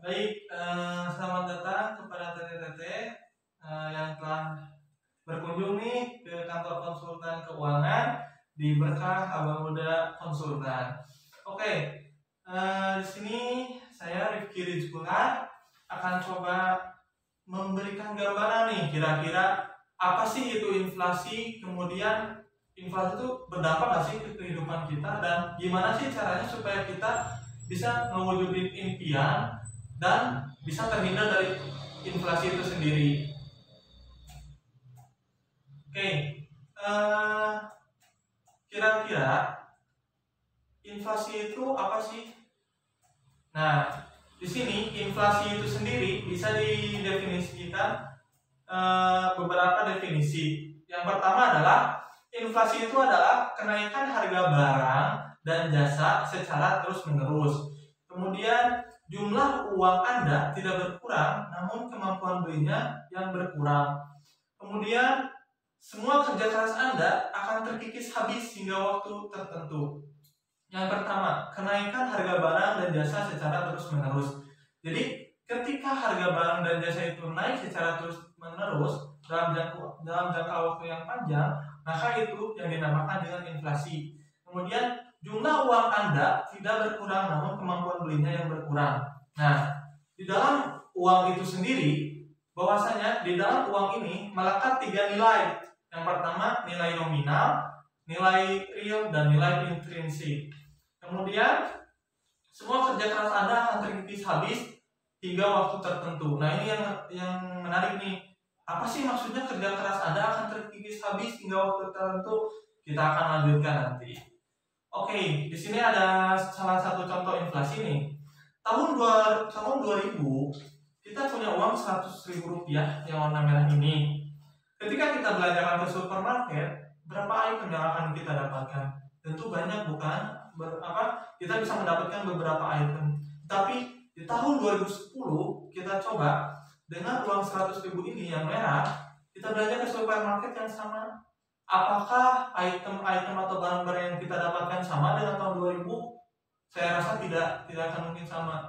Baik, selamat datang kepada Tete-Tete yang telah berkunjung nih ke kantor konsultan keuangan di Berkah Abang Muda Konsultan. Oke, di sini saya Rifki Rizkula akan coba memberikan gambaran nih kira-kira apa sih itu inflasi, kemudian inflasi itu berdampak nggak sih ke kehidupan kita, dan gimana sih caranya supaya kita bisa mewujudin impian dan bisa terhindar dari inflasi itu sendiri. Oke, kira-kira inflasi itu apa sih? Nah, di sini inflasi itu sendiri bisa didefinisikan beberapa definisi. Yang pertama adalah inflasi itu adalah kenaikan harga barang dan jasa secara terus-menerus. Kemudian jumlah uang Anda tidak berkurang, namun kemampuan belinya yang berkurang. Kemudian semua kerja keras Anda akan terkikis habis hingga waktu tertentu. Yang pertama, kenaikan harga barang dan jasa secara terus-menerus. Jadi ketika harga barang dan jasa itu naik secara terus-menerus dalam jangka waktu yang panjang, maka itu yang dinamakan dengan inflasi. Kemudian jumlah uang Anda tidak berkurang, namun kemampuan belinya yang berkurang. Nah, di dalam uang itu sendiri, bahwasanya di dalam uang ini melekat 3 nilai. Yang pertama nilai nominal, nilai real, dan nilai intrinsik. Kemudian semua kerja keras Anda akan terkikis habis hingga waktu tertentu. Nah, ini yang menarik nih. Apa sih maksudnya kerja keras Anda akan terkikis habis hingga waktu tertentu? Kita akan lanjutkan nanti. Oke, di sini ada salah satu contoh inflasi nih. Tahun 2000 kita punya uang Rp100.000 yang warna merah ini. Ketika kita belanjakan ke supermarket, berapa item yang akan kita dapatkan? Tentu banyak, bukan? Kita bisa mendapatkan beberapa item. Tapi di tahun 2010 kita coba dengan uang 100.000 ini yang merah, kita belanja ke supermarket yang sama. Apakah item-item atau barang-barang yang kita dapatkan sama dengan tahun 2000? Saya rasa tidak akan mungkin sama.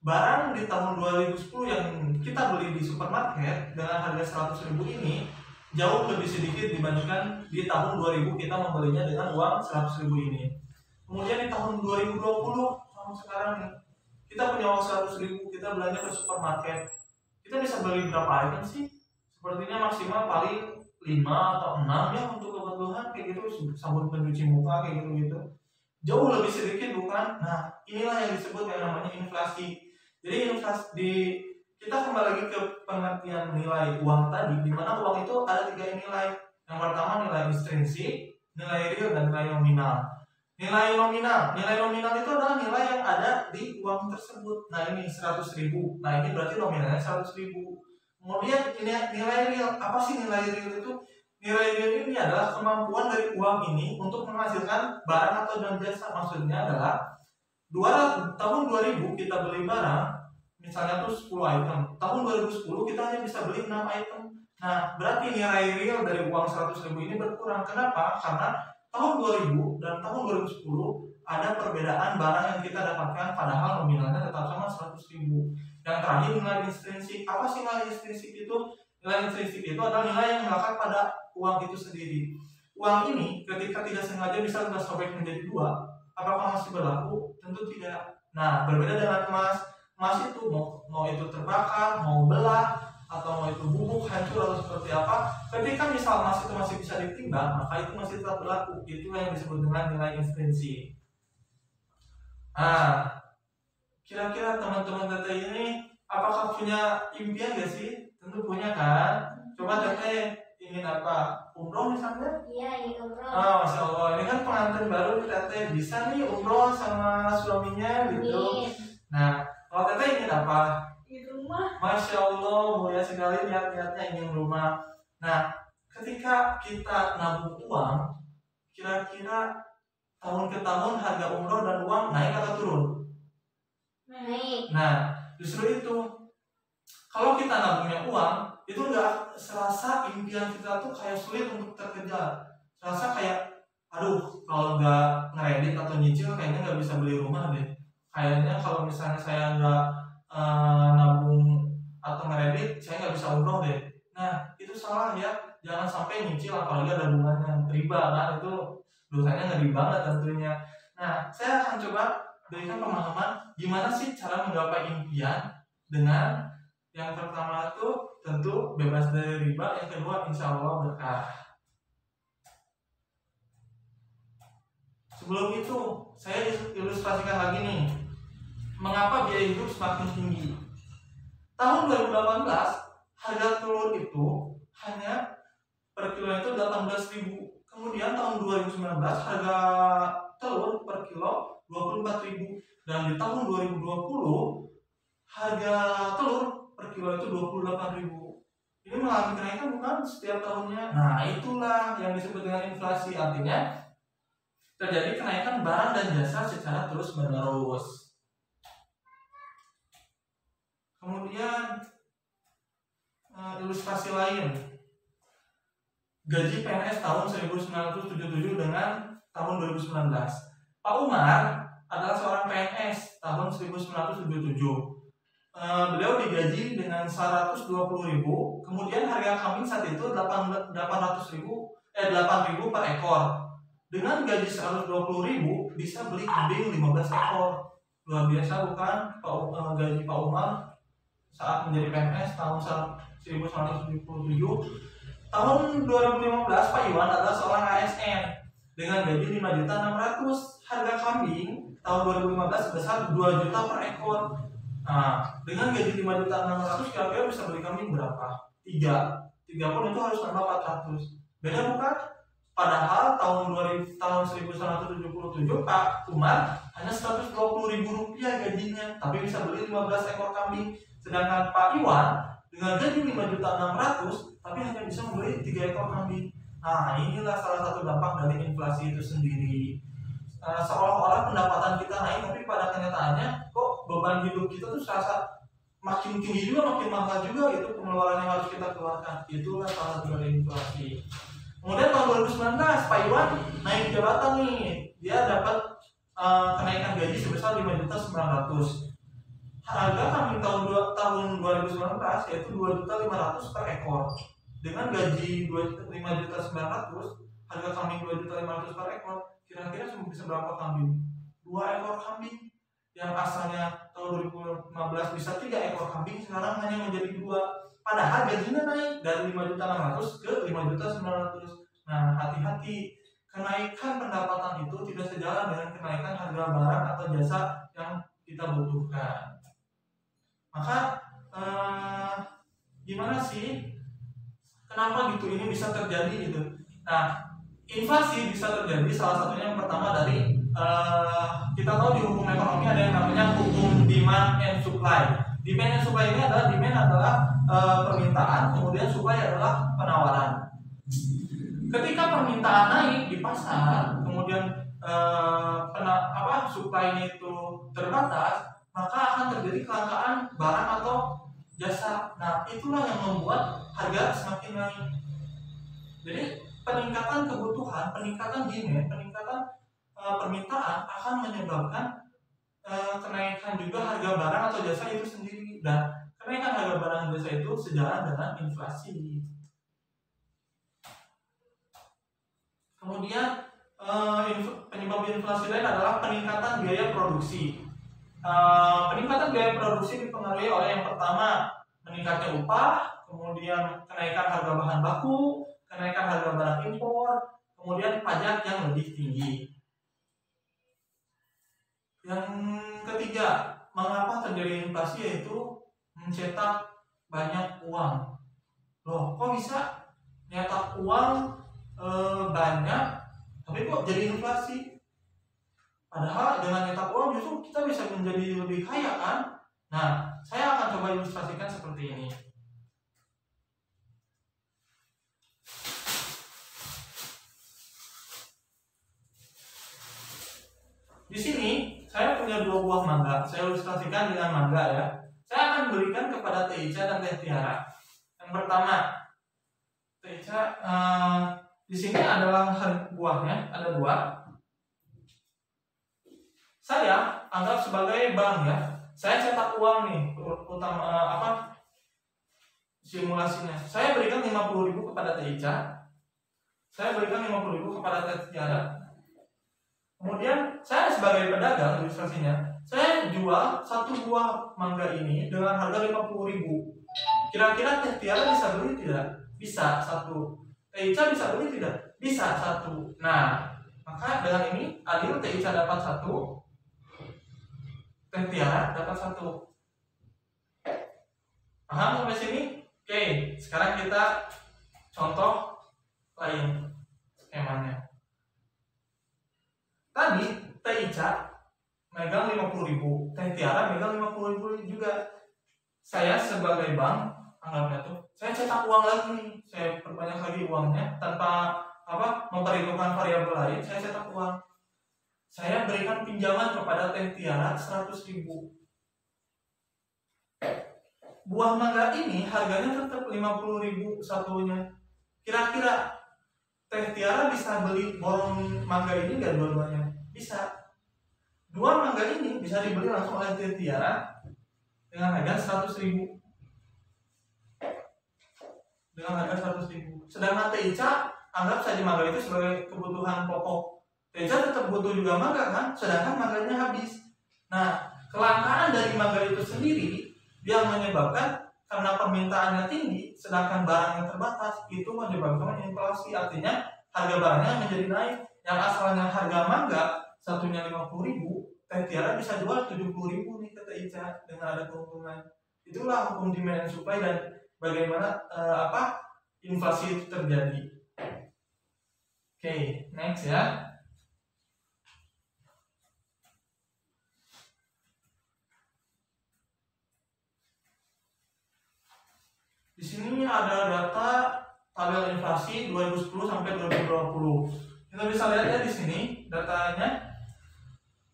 Barang di tahun 2010 yang kita beli di supermarket dengan harga 100.000 ini jauh lebih sedikit dibandingkan di tahun 2000 kita membelinya dengan uang 100.000 ini. Kemudian di tahun 2020 tahun sekarang nih, kita punya uang 100.000, kita belanja ke supermarket, kita bisa beli berapa item sih? Sepertinya maksimal paling 5 atau 6 ya untuk kebutuhan kayak gitu, sabun pencuci muka kayak gitu. Jauh lebih sedikit, bukan? Nah, inilah yang disebut yang namanya inflasi. Jadi inflasi kita kembali lagi ke pengertian nilai uang tadi, di mana uang itu ada 3 nilai. Yang pertama nilai intrinsik, nilai real, dan nilai nominal. Nilai nominal itu adalah nilai yang ada di uang tersebut. Nah, ini 100.000. Nah, ini berarti nominalnya 100.000. Kemudian nilai real. Apa sih nilai real itu? Nilai real ini adalah kemampuan dari uang ini untuk menghasilkan barang atau jasa. Maksudnya adalah tahun 2000 kita beli barang, misalnya tuh 10 item. Tahun 2010 kita hanya bisa beli 6 item. Nah, berarti nilai real dari uang 100.000 ini berkurang. Kenapa? Karena tahun 2000 dan tahun 2010 ada perbedaan barang yang kita dapatkan, padahal nominalnya tetap sama 100.000. Yang terakhir nilai intrinsik. Apa sih nilai intrinsik itu? Nilai intrinsik itu adalah nilai yang melekat pada uang itu sendiri. Uang ini ketika tidak sengaja bisa kita sobek menjadi 2, apakah masih berlaku? Tentu tidak. Nah, berbeda dengan emas. Emas itu mau itu terbakar, mau belah, atau mau itu bubuk, hancur, atau seperti apa, ketika misal emas itu masih bisa ditimbang, maka itu masih tetap berlaku. Itulah yang disebut dengan nilai intrinsik. Nah, kira-kira teman-teman Teteh ini apakah punya impian gak sih? Tentu punya kan? Coba Teteh ingin apa? Umroh misalnya? Iya, ingin umroh. Oh, Masya Allah, ini kan pengantin baru Teteh, bisa nih umroh sama suaminya gitu. Nah, kalau Teteh ingin apa? Rumah. Masya Allah, mulia sekali niat-niatnya ingin rumah. Nah, ketika kita nabung uang, kira-kira tahun ke tahun harga umroh dan uang naik atau turun? Naik. Nah, justru itu. Kalau kita nabungnya uang, itu nggak serasa impian kita tuh kayak sulit untuk terkejar. Serasa kayak, aduh, kalau nggak ngeredit atau nyicil, kayaknya nggak bisa beli rumah deh. Kayaknya kalau misalnya saya nggak nabung atau ngeredit, saya nggak bisa umroh deh. Nah itu salah ya, jangan sampai nyicil apalagi ada bunganya, riba kan, itu dosanya ngeri banget tentunya. Nah saya akan coba berikan pemahaman gimana sih cara menggapai impian dengan yang pertama itu tentu bebas dari riba, yang kedua insya Allah berkah. Sebelum itu saya ilustrasikan lagi nih, mengapa biaya hidup semakin tinggi. Tahun 2018 harga telur itu hanya per kilo itu 18.000. Kemudian tahun 2019 harga telur per kilo 24.000, dan di tahun 2020 harga telur per kilo itu 28.000. Ini mengalami kenaikan bukan setiap tahunnya. Nah itulah yang disebut dengan inflasi, artinya terjadi kenaikan barang dan jasa secara terus menerus. Kemudian ilustrasi lain, gaji PNS tahun 1977 dengan tahun 2019. Pak Umar adalah seorang PNS tahun 1977. Beliau digaji dengan 120.000, kemudian harga kambing saat itu 8.000 per ekor. Dengan gaji 120.000 bisa beli kambing 15 ekor. Luar biasa bukan gaji Pak Umar saat menjadi PNS tahun 1977. Tahun 2015 Pak Iwan adalah seorang ASN dengan gaji 5.600.000. Harga kambing tahun 2015 sebesar 2 juta per ekor. Nah, dengan gaji 5.600.000 kira-kira bisa beli kambing berapa? 3 pun itu harus tambah 400. Beda bukan? Padahal tahun 1977 Pak Umar hanya 120.000 rupiah gajinya, tapi bisa beli 15 ekor kambing. Sedangkan Pak Iwan dengan gaji 5.600.000 tapi hanya bisa membeli 3 ekor kambing. Nah inilah salah satu dampak dari inflasi itu sendiri. Seolah-olah pendapatan kita naik, tapi pada kenyataannya kok beban hidup kita tuh serasa makin tinggi juga, makin mahal juga, itu pengeluaran yang harus kita keluarkan. Itulah salah satu dari inflasi. Kemudian tahun 2019 Pak Iwan naik jabatan nih, dia dapat kenaikan gaji sebesar 5.900.000. Harga kambing tahun 2019 yaitu 2.500.000 per ekor. Dengan gaji 5.900.000, harga kambing 2.500.000 per ekor, kira-kira bisa berapa kambing? 2 ekor kambing. Yang asalnya tahun 2015 bisa 3 ekor kambing, sekarang hanya menjadi 2. Padahal gajinya naik dari 5.600.000 ke 5.900.000. Nah, hati-hati, kenaikan pendapatan itu tidak sejalan dengan kenaikan harga barang atau jasa yang kita butuhkan. Maka gimana sih? Kenapa gitu ini bisa terjadi gitu? Nah, inflasi bisa terjadi salah satunya yang pertama dari kita tahu di hukum ekonomi ada yang namanya hukum demand and supply. Demand and supply ini adalah demand adalah permintaan, kemudian supply adalah penawaran. Ketika permintaan naik di pasar, kemudian supply-nya itu terbatas, maka akan terjadi kelangkaan barang atau jasa. Nah, itulah yang membuat harga semakin naik. Jadi peningkatan kebutuhan, peningkatan demand, peningkatan permintaan akan menyebabkan kenaikan juga harga barang atau jasa itu sendiri, dan kenaikan harga barang dan jasa itu sejalan dengan inflasi. Kemudian penyebab inflasi lain adalah peningkatan biaya produksi. Peningkatan biaya produksi dipengaruhi oleh yang pertama meningkatnya upah, kemudian kenaikan harga bahan baku, kenaikan harga barang impor, kemudian pajak yang lebih tinggi. Yang ketiga, mengapa terjadi inflasi, yaitu mencetak banyak uang. Loh, kok bisa nyetak uang banyak, tapi kok jadi inflasi? Padahal dengan nyetak uang justru kita bisa menjadi lebih kaya kan? Nah, saya akan coba ilustrasikan seperti ini. Di sini saya punya 2 buah mangga. Saya ilustrasikan dengan mangga ya. Saya akan berikan kepada Teh Ica dan Teh Tiara. Yang pertama, Teh Ica, di sini adalah buahnya, ada 2. Saya anggap sebagai bank ya. saya cetak uang nih, simulasinya. Saya berikan 50.000 kepada Teh Ica. Saya berikan 50.000 kepada Teh Tiara. Kemudian saya sebagai pedagang, ilustrasinya, saya jual 1 buah mangga ini dengan harga 50.000. Kira-kira Teh Tiara bisa beli tidak? Bisa 1. Teh Ica bisa beli tidak? Bisa 1. Nah, maka dengan ini adil, Teh Ica dapat 1, Teh Tiara dapat 1. Paham sampai sini? Oke, sekarang kita contoh lain skemanya. Tadi Teh Ica megang 50.000, Teh Tiara megang 50.000 juga. Saya sebagai bank, anggapnya tuh, saya cetak uang lagi nih, saya perbanyak lagi uangnya tanpa memperhitungkan variabel lain. Saya cetak uang. Saya berikan pinjaman kepada Teh Tiara 100.000. Buah mangga ini harganya tetap 50.000 satunya. Kira-kira Teh Tiara bisa beli borong mangga ini nggak dua-duanya? Bisa. 2 mangga ini bisa dibeli langsung oleh Teh Tiara dengan harga 100.000. Dengan harga 100.000. Sedangkan Teh Ica, anggap saja mangga itu sebagai kebutuhan pokok. Teh Ica tetap butuh juga mangga kan? Sedangkan mangganya habis. Nah, kelangkaan dari mangga itu sendiri yang menyebabkan karena permintaannya tinggi, sedangkan barangnya terbatas, itu menyebabkan inflasi. Artinya harga barangnya menjadi naik. Yang asalnya harga mangga satunya 50.000, Teh Tiara bisa jual 70.000 nih ke Teh Ica dengan ada keuntungan. Itulah hukum demand and supply dan bagaimana inflasi itu terjadi. Oke, next ya. Di sini ada data tabel inflasi 2010 sampai 2020. Kita bisa lihat ya di sini datanya.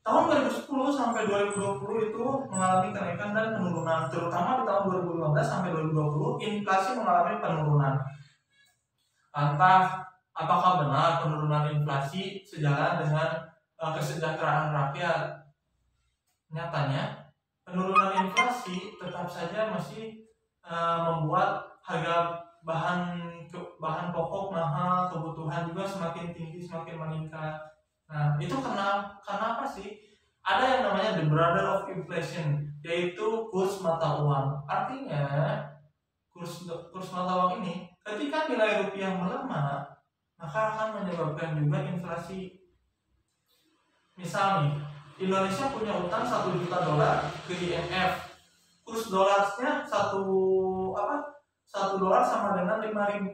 Tahun 2010 sampai 2020 itu mengalami kenaikan dan penurunan, terutama di tahun 2015 sampai 2020 inflasi mengalami penurunan. Lantas, apakah benar penurunan inflasi sejalan dengan kesejahteraan rakyat? Nyatanya, penurunan inflasi tetap saja masih membuat harga bahan pokok mahal, kebutuhan juga semakin tinggi, semakin meningkat. Nah, itu karena apa sih? Ada yang namanya the brother of inflation, yaitu kurs mata uang. Artinya, kurs mata uang ini ketika nilai rupiah melemah, maka akan menyebabkan juga inflasi. Misal nih, Indonesia punya utang 1 juta dolar ke IMF. Kurs dolarnya 1 dolar sama dengan 5.000.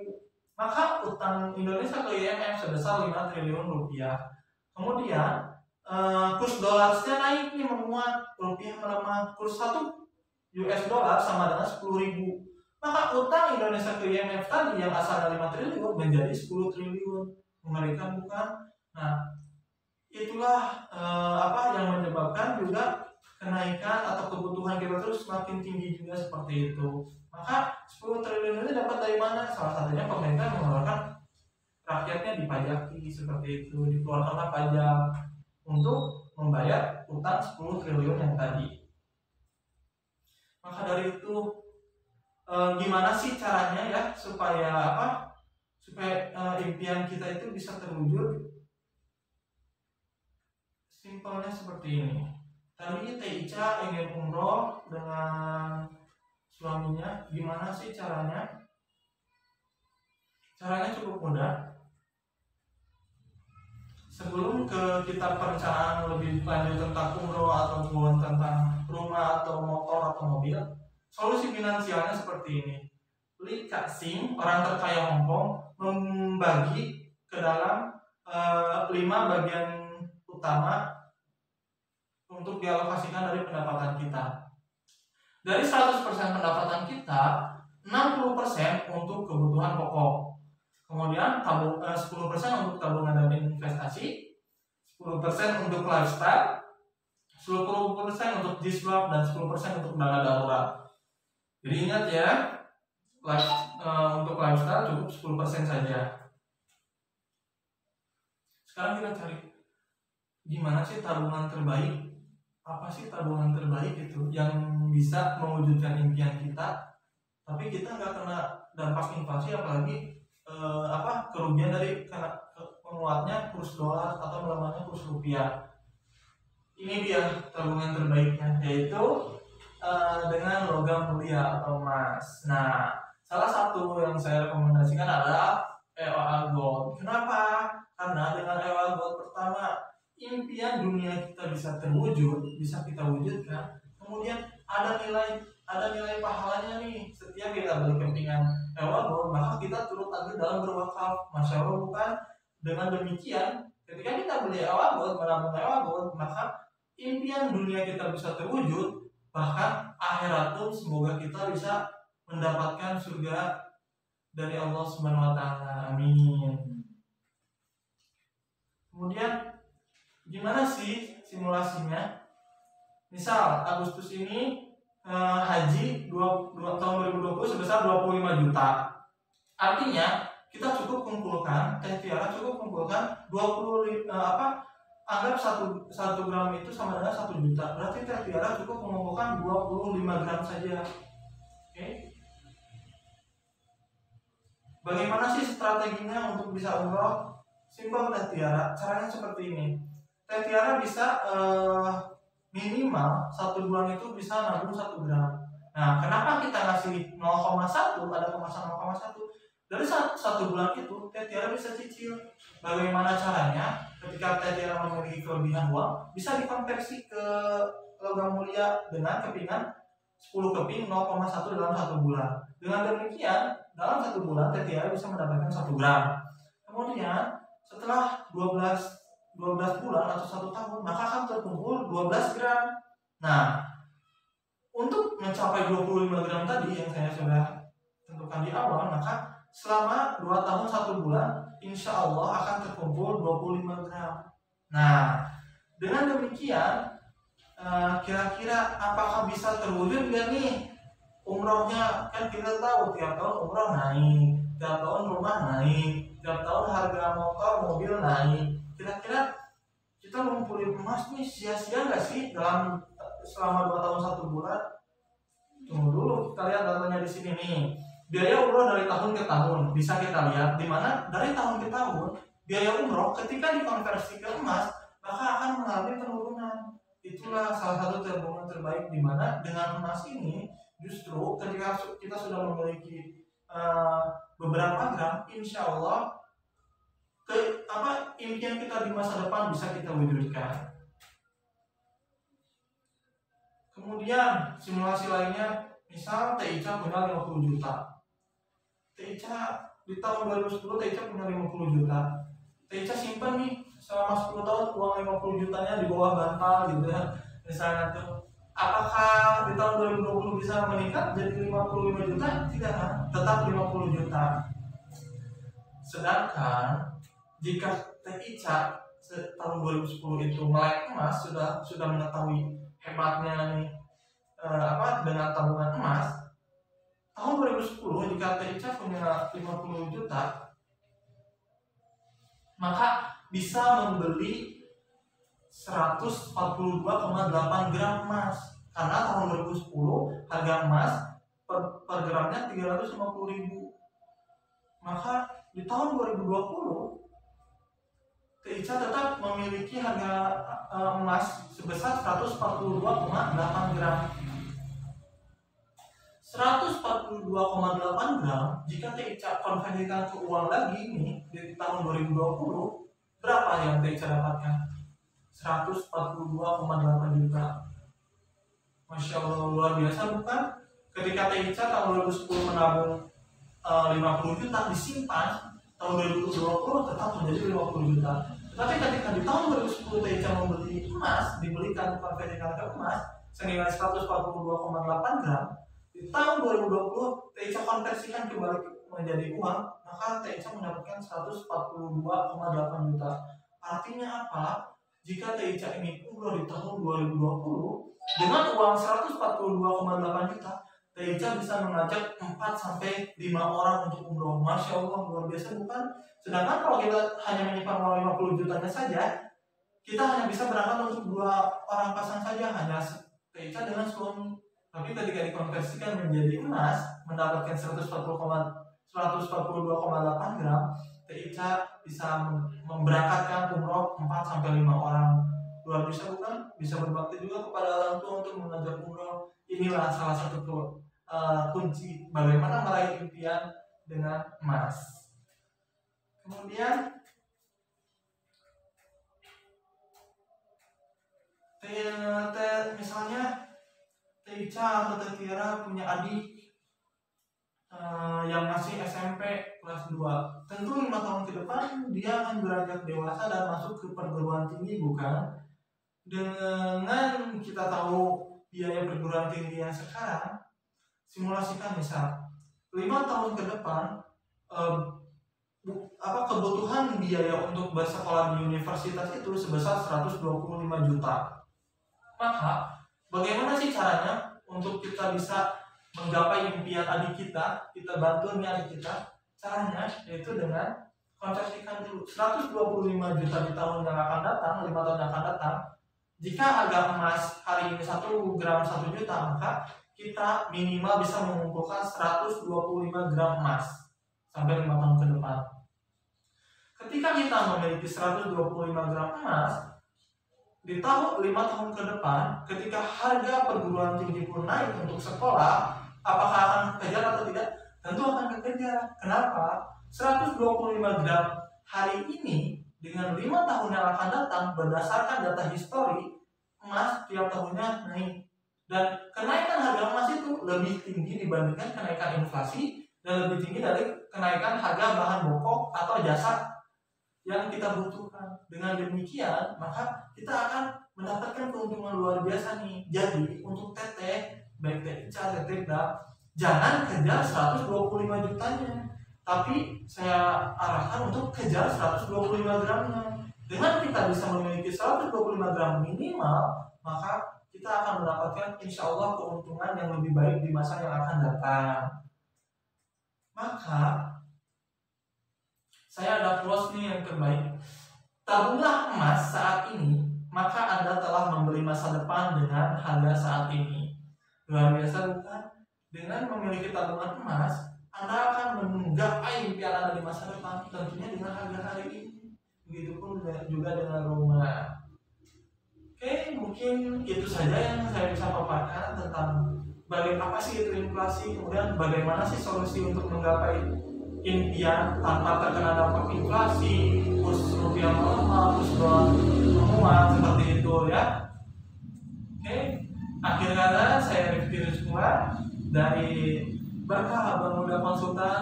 Maka utang Indonesia ke IMF sebesar 5 triliun rupiah. Kemudian kurs dolarnya naik nih, menguat, rupiah melemah, kurs 1 US dollar sama dengan 10.000. Maka utang Indonesia ke IMF tadi yang asalnya 5 triliun menjadi 10 triliun. Mengerikan bukan? Nah, itulah yang menyebabkan juga kenaikan atau kebutuhan kita terus semakin tinggi juga seperti itu. Maka 10 triliun ini dapat dari mana? Salah satunya pemerintah mengeluarkan rakyatnya dipajaki seperti itu, dikeluarkanlah pajak untuk membayar utang 10 triliun yang tadi. Maka dari itu gimana sih caranya ya supaya impian kita itu bisa terwujud? Simpelnya seperti ini. Tadi Teh Ica ingin umroh dengan suaminya. Gimana sih caranya? Caranya cukup mudah. Sebelum kita perencanaan lebih lanjut tentang umroh ataupun tentang rumah atau motor atau mobil, solusi finansialnya seperti ini. Li Ka-shing, orang terkaya Hong Kong, membagi ke dalam 5 bagian utama untuk dialokasikan dari pendapatan kita. Dari 100% pendapatan kita, 60% untuk kebutuhan pokok. Kemudian 10% untuk tabungan dan investasi, 10% untuk lifestyle, 10% untuk G-Swap, dan 10% untuk dana darurat. Jadi ingat ya, untuk lifestyle cukup 10% saja. Sekarang kita cari gimana sih tabungan terbaik apa sih tabungan terbaik itu yang bisa mewujudkan impian kita, tapi kita nggak kena dampak inflasi, apalagi kerugian dari karena menguatnya kurs dolar atau melemahnya kurs rupiah. Ini dia tabungan terbaiknya, yaitu dengan logam mulia atau emas. Nah, salah satu yang saya rekomendasikan adalah EOA Gold. Kenapa? Karena dengan EOA Gold, pertama, impian dunia kita bisa terwujud, bisa kita wujudkan. Kemudian ada nilai pahalanya nih. Setiap kita beli kepingan EOA Gold, maka kita turut andil dalam berwakaf. Masya Allah, bukan? Dengan demikian, ketika kita beli EOA Gold, menabung EOA Gold, maka impian dunia kita bisa terwujud. Bahkan akhirat pun semoga kita bisa mendapatkan surga dari Allah Subhanahu wa taala. Amin. Kemudian gimana sih simulasinya? Misal Agustus ini haji tahun 2020 sebesar 25 juta. Artinya kita cukup kumpulkan, Tiara cukup kumpulkan 20 anggap 1 gram itu sama dengan 1 juta. Berarti Tiara cukup mengumpulkan 25 gram saja. Oke. Bagaimana sih strateginya untuk bisa umroh? Simpel Tiara, caranya seperti ini. Tiara bisa minimal 1 bulan itu bisa nabung 1 gram. Nah, kenapa kita ngasih 0,1, ada kemasan 0,1? Dari 1 bulan itu Tiara bisa cicil. Bagaimana caranya? Ketika Tiara memiliki kelebihan uang, bisa dikonversi ke logam mulia dengan kepingan 10 keping 0,1 dalam 1 bulan. Dengan demikian, dalam 1 bulan Tiara bisa mendapatkan 1 gram. Kemudian setelah 12 bulan atau 1 tahun, maka akan terkumpul 12 gram. Nah, untuk mencapai 25 gram tadi yang saya sudah tentukan di awal, maka selama 2 tahun 1 bulan, insya Allah akan terkumpul 25 gram. Nah, dengan demikian, kira-kira apakah bisa terwujud nggak nih umrohnya? Kan kita tahu tiap tahun umroh naik, tiap tahun rumah naik, tiap tahun harga motor, mobil naik. Kira-kira kita ngumpulin emas nih sia-sia nggak sih selama 2 tahun 1 bulan? Tunggu dulu, kita lihat datanya di sini nih. Biaya umroh dari tahun ke tahun bisa kita lihat, di mana dari tahun ke tahun biaya umroh ketika dikonversi ke emas maka akan mengalami penurunan. Itulah salah satu tabungan terbaik, di mana dengan emas ini justru ketika kita sudah memiliki beberapa gram, insya Allah impian kita di masa depan bisa kita wujudkan. Kemudian simulasi lainnya, misal TICA punya 50 juta. TICA di tahun 2010 TICA punya 50 juta. TICA simpan nih selama 10 tahun uang 50 jutanya di bawah bantal gitu ya. Misalnya tuh, apakah di tahun 2020 bisa meningkat jadi 55 juta? Tidak kan? Tetap 50 juta. Sedangkan jika TICA tahun 2010 itu melek emas, sudah mengetahui hebatnya nih dengan tabungan emas, tahun 2010 jika TICA punya 50 juta, maka bisa membeli 142,8 gram emas. Karena tahun 2010 harga emas per gramnya 350.000. Maka di tahun 2020 TICA tetap memiliki harga emas sebesar 142,8 gram. 142,8 gram jika TICA konversikan ke uang lagi nih di tahun 2020, berapa yang TICA dapatkan? 142,8 juta. Masya Allah, luar biasa bukan? Ketika TICA tahun 2010 menabung 50 juta disimpan, tahun 2020 tetap menjadi 50 juta. Tapi ketika di tahun 2010 TICA membeli emas, dibelikan konversikan ke emas senilai 142,8 gram, di tahun 2020 TICA konversikan kembali menjadi uang, maka TICA mendapatkan 142,8 juta. Artinya apa? Jika TICA ini umroh di tahun 2020 dengan uang 142,8 juta, TICA bisa mengajak 4-5 orang untuk umroh. Masya Allah, luar biasa bukan? Sedangkan kalau kita hanya menyimpan uang 50 jutanya saja, kita hanya bisa berangkat untuk 2 orang pasang saja, hanya TIK dengan suami. Tapi ketika dikonversikan menjadi emas, mendapatkan 142,8 gram, TIK bisa memberangkatkan umroh 4-5 orang. Luar biasa bukan? Bisa berbakti juga kepada orang tua untuk mengajak umroh. Inilah salah satu kunci bagaimana meraih impian dengan emas. Kemudian misalnya Teica atau Tetira punya adik yang masih SMP kelas 2. Tentu 5 tahun ke depan dia akan beranjak dewasa dan masuk ke perguruan tinggi, bukan? Dengan kita tahu biaya perguruan tinggi yang sekarang, simulasikan misal 5 tahun ke depan kebutuhan biaya untuk bersekolah di universitas itu sebesar 125 juta. Maka bagaimana sih caranya untuk kita bisa menggapai impian adik kita bantu nih adik kita? Caranya yaitu dengan konversikan dulu 125 juta di tahun yang akan datang, 5 tahun yang akan datang. Jika harga emas hari ini 1 gram 1 juta, maka kita minimal bisa mengumpulkan 125 gram emas sampai 5 tahun ke depan. Ketika kita memiliki 125 gram emas, di tahun 5 tahun ke depan, ketika harga perguruan tinggi pun naik untuk sekolah, apakah akan kekejar atau tidak? Tentu akan kekejar. Kenapa? 125 gram hari ini dengan 5 tahun yang akan datang, berdasarkan data histori, emas tiap tahunnya naik. Dan kenaikan harga emas itu lebih tinggi dibandingkan kenaikan inflasi dan lebih tinggi dari kenaikan harga bahan pokok atau jasa yang kita butuhkan. Dengan demikian, maka kita akan mendapatkan keuntungan luar biasa nih. Jadi untuk teteh, baik TICA, teteh, jangan kejar 125 jutanya, tapi saya arahkan untuk kejar 125 gramnya. Dengan kita bisa memiliki 125 gram minimal, maka kita akan mendapatkan insya Allah keuntungan yang lebih baik di masa yang akan datang. Maka saya ada quotes nih yang terbaik. Tabunglah emas saat ini, maka Anda telah membeli masa depan dengan harga saat ini. Luar biasa bukan? Dengan memiliki tabungan emas, Anda akan menggapai impian Anda di masa depan, tentunya dengan harga hari ini. Begitupun juga dengan rumah. Oke, mungkin itu saja yang saya bisa paparkan tentang bagaimana sih itu inflasi, kemudian bagaimana sih solusi untuk menggapai impian tanpa terkena dampak inflasi, kurs rupiah melemah, kurs dolar menguat, seperti itu ya. Oke, akhir kata saya Rifki Rizkula dari Berkah Abang Muda Konsultan.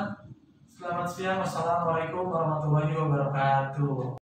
Selamat siang, wassalamualaikum warahmatullahi wabarakatuh.